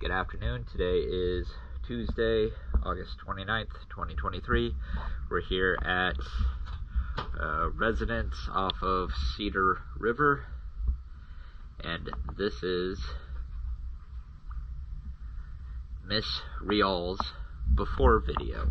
Good afternoon. Today is Tuesday, August 29th, 2023. We're here at residence off of Cedar River, and this is Miss Ryals before video.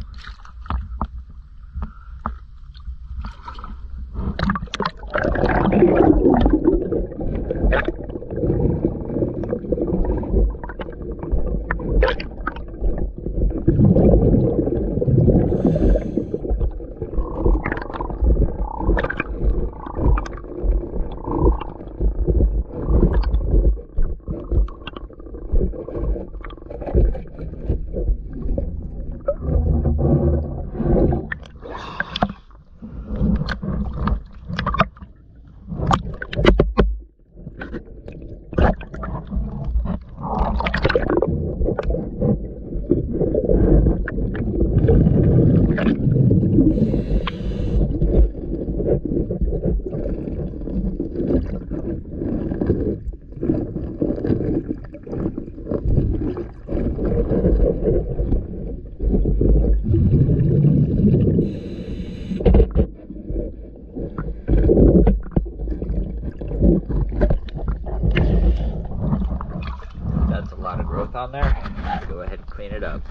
That's a lot of growth on there. Go ahead and clean it up.